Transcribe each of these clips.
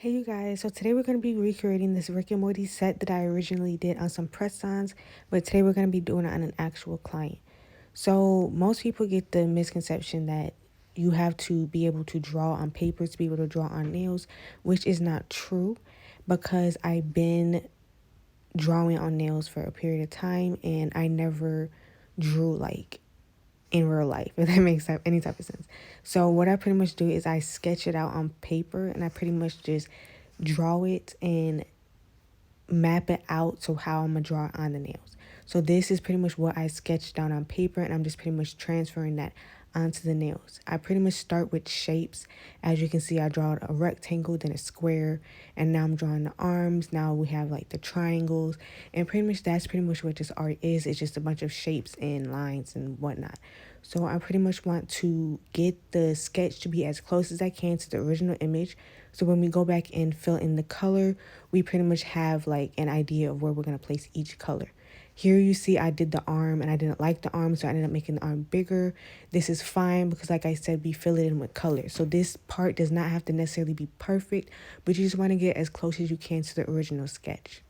Hey you guys, so today we're going to be recreating this Rick and Morty set that I originally did on some press-ons, but today we're going to be doing it on an actual client. So most people get the misconception that you have to be able to draw on paper to be able to draw on nails, which is not true because I've been drawing on nails for a period of time and I never drew like in real life, if that makes any type of sense. So what I pretty much do is I sketch it out on paper and I pretty much just draw it and map it out to how I'm gonna draw it on the nails. So this is pretty much what I sketched down on paper and I'm just pretty much transferring that onto the nails. I pretty much start with shapes. As you can see, I draw a rectangle, then a square, and now I'm drawing the arms. Now we have like the triangles, and pretty much that's pretty much what this art is. It's just a bunch of shapes and lines and whatnot. So I pretty much want to get the sketch to be as close as I can to the original image. So when we go back and fill in the color, we pretty much have like an idea of where we're going to place each color. Here you see I did the arm and I didn't like the arm, so I ended up making the arm bigger. This is fine because like I said, we fill it in with color. So this part does not have to necessarily be perfect, but you just want to get as close as you can to the original sketch.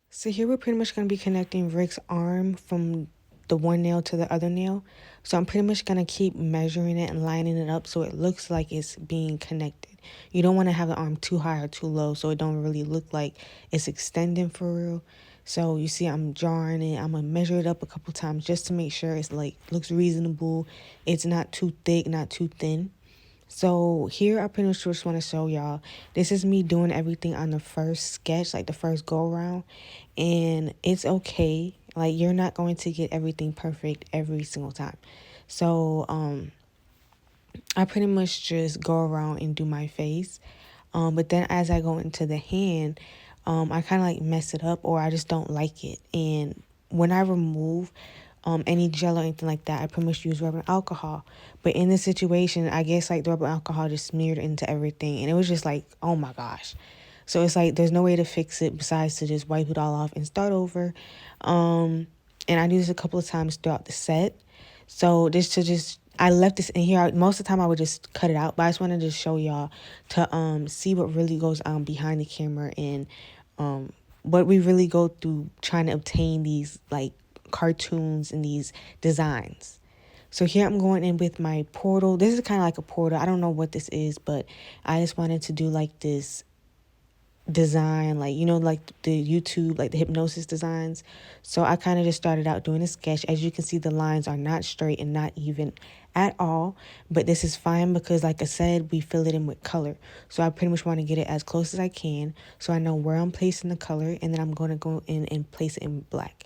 So here we're pretty much going to be connecting Rick's arm from the one nail to the other nail. So I'm pretty much going to keep measuring it and lining it up so it looks like it's being connected. You don't want to have the arm too high or too low so it don't really look like it's extending for real. So you see I'm drawing it. I'm going to measure it up a couple times just to make sure it's like looks reasonable. It's not too thick, not too thin. So here I pretty much just want to show y'all, this is me doing everything on the first sketch, like the first go around, and it's okay. Like you're not going to get everything perfect every single time. So I pretty much just go around and do my face. But then as I go into the hand, I kind of like mess it up or I just don't like it. And when I remove any gel or anything like that, I pretty much use rubbing alcohol. But in this situation, I guess like the rubbing alcohol just smeared into everything. And it was just like, oh my gosh. So it's like there's no way to fix it besides to just wipe it all off and start over. And I do this a couple of times throughout the set. So just I left this in here. Most of the time I would just cut it out, but I just wanted to show y'all to see what really goes on behind the camera and what we really go through trying to obtain these like cartoons and these designs. So here I'm going in with my portal. This is kind of like a portal. I don't know what this is, but I just wanted to do like this design, like like the YouTube, like the hypnosis designs. So I kind of just started out doing a sketch. As you can see, the lines are not straight and not even at all, but this is fine because like I said, we fill it in with color. So I pretty much want to get it as close as I can so I know where I'm placing the color, and then I'm going to go in and place it in black.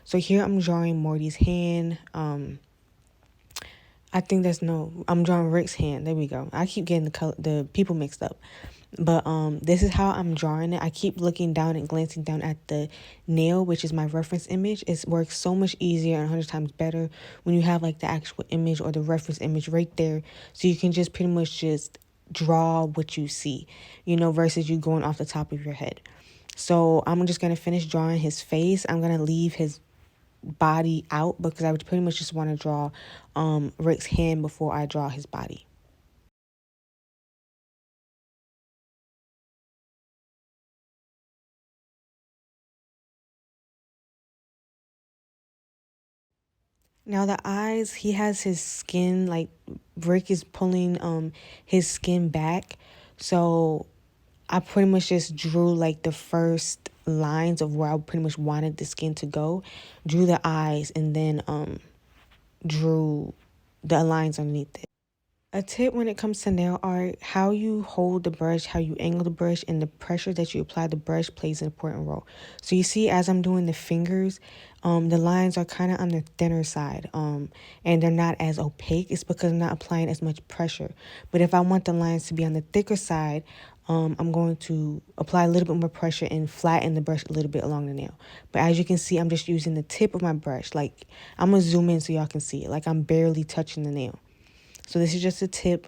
So here I'm drawing Morty's hand. I think that's no, I'm drawing Rick's hand. There we go. I keep getting the people mixed up. But this is how I'm drawing it. I keep looking down and glancing down at the nail, which is my reference image. It works so much easier and 100 times better when you have like the actual image or the reference image right there. So you can just pretty much just draw what you see, versus you going off the top of your head. So I'm just going to finish drawing his face. I'm going to leave his body out because I would pretty much just want to draw Rick's hand before I draw his body. Now the eyes, he has his skin like Rick is pulling his skin back. So I pretty much just drew like the first lines of where I pretty much wanted the skin to go, drew the eyes, and then drew the lines underneath it. A tip when it comes to nail art, how you hold the brush, how you angle the brush, and the pressure that you apply the brush plays an important role. So you see as I'm doing the fingers, the lines are kind of on the thinner side, and they're not as opaque. It's because I'm not applying as much pressure. But if I want the lines to be on the thicker side, I'm going to apply a little bit more pressure and flatten the brush a little bit along the nail. But as you can see, I'm just using the tip of my brush. Like, I'm going to zoom in so y'all can see it. Like, I'm barely touching the nail. So this is just a tip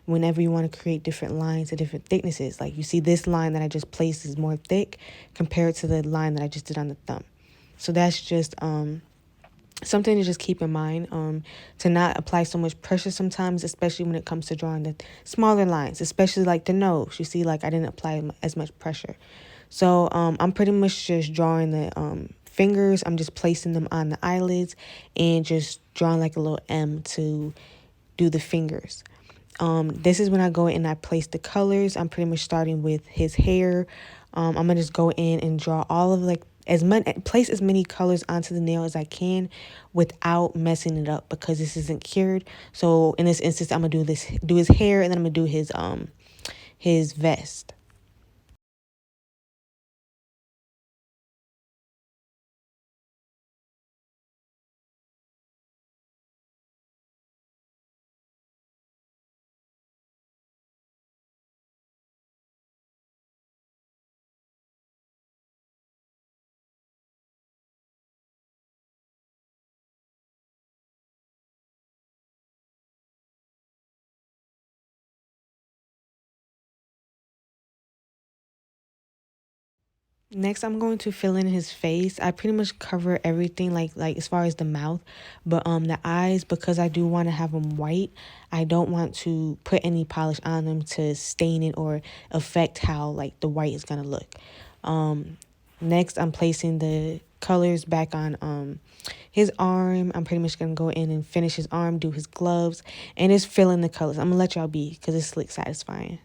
whenever you want to create different lines of different thicknesses. Like you see this line that I just placed is more thick compared to the line that I just did on the thumb. So that's just something to just keep in mind, to not apply so much pressure sometimes, especially when it comes to drawing the smaller lines, especially like the nose. You see, like I didn't apply as much pressure. So I'm pretty much just drawing the fingers. I'm just placing them on the eyelids and just drawing like a little M to do the fingers. This is when I go in and I place the colors. I'm pretty much starting with his hair. I'm gonna just go in and draw all of like as much, place as many colors onto the nail as I can without messing it up because this isn't cured. So in this instance, I'm gonna do his hair, and then I'm gonna do his vest. Next, I'm going to fill in his face. I pretty much cover everything like as far as the mouth, but the eyes, because I do want to have them white. I don't want to put any polish on them to stain it or affect how like the white is gonna look. Next, I'm placing the colors back on his arm. I'm pretty much gonna go in and finish his arm, do his gloves, and just fill in the colors. I'm gonna let y'all be because it's slick satisfying.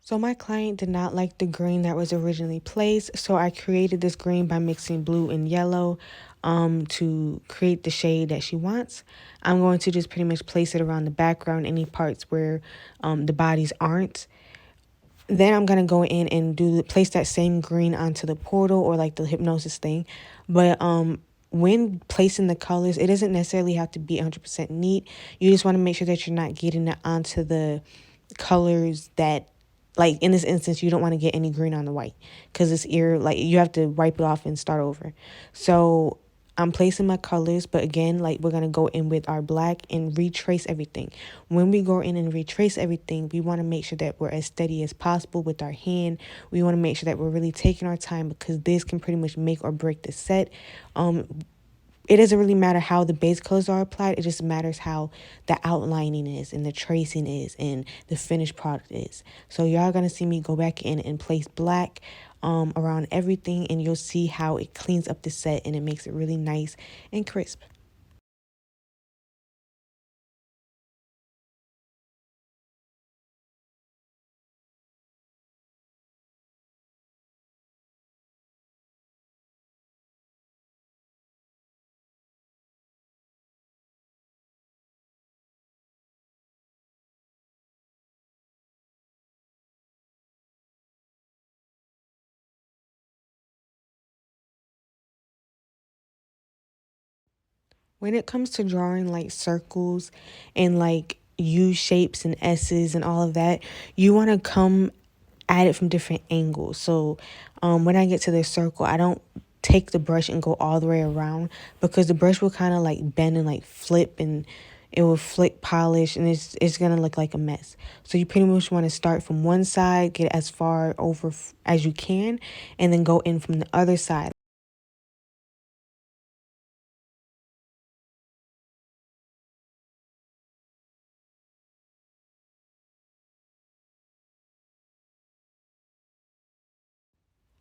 So my client did not like the green that was originally placed, so I created this green by mixing blue and yellow to create the shade that she wants. I'm going to just pretty much place it around the background, any parts where the bodies aren't. Then I'm going to go in and place that same green onto the portal or like the hypnosis thing. But when placing the colors, it doesn't necessarily have to be 100% neat. You just want to make sure that you're not getting it onto the colors that, like in this instance, you don't want to get any green on the white because it's like you have to wipe it off and start over. So I'm placing my colors, but again, like we're going to go in with our black and retrace everything. When we go in and retrace everything, we want to make sure that we're as steady as possible with our hand. We want to make sure that we're really taking our time, because this can pretty much make or break the set. It doesn't really matter how the base colors are applied. It just matters how the outlining is and the tracing is and the finished product is. So y'all gonna see me go back in and place black around everything, and you'll see how it cleans up the set and it makes it really nice and crisp. When it comes to drawing like circles and like U shapes and S's and all of that, you want to come at it from different angles. So when I get to the circle, I don't take the brush and go all the way around, because the brush will kind of like bend and like flip, and it will flick polish, and it's gonna look like a mess. So you pretty much want to start from one side, get as far over as you can, and then go in from the other side.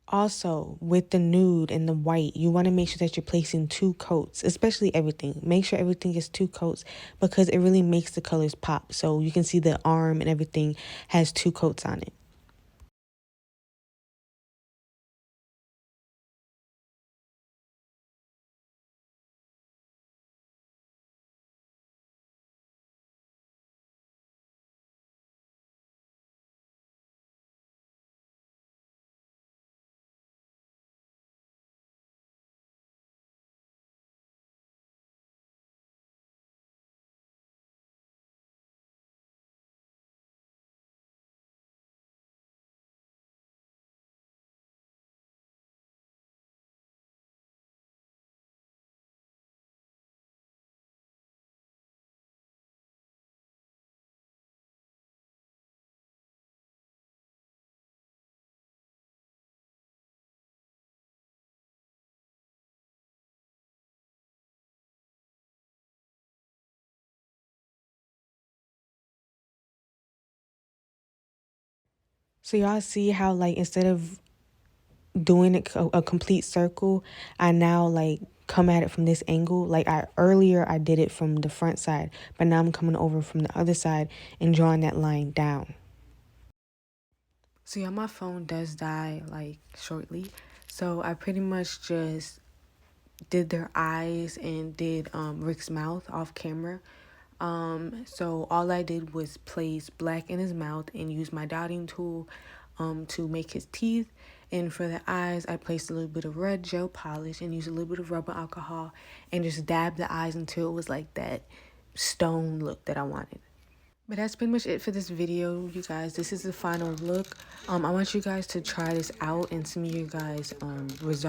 Also, with the nude and the white, you want to make sure that you're placing two coats, especially everything. Make sure everything is two coats, because it really makes the colors pop. So you can see the arm and everything has two coats on it. So y'all see how like instead of doing it a complete circle, I now like come at it from this angle. Like I earlier I did it from the front side, but now I'm coming over from the other side and drawing that line down. So yeah, my phone does die like shortly. So I pretty much just did their eyes and did Rick's mouth off camera. So all I did was place black in his mouth and use my dotting tool to make his teeth. And for the eyes, I placed a little bit of red gel polish and used a little bit of rubber alcohol and just dabbed the eyes until it was like that stone look that I wanted. But that's pretty much it for this video, you guys. This is the final look. I want you guys to try this out and send me your guys results.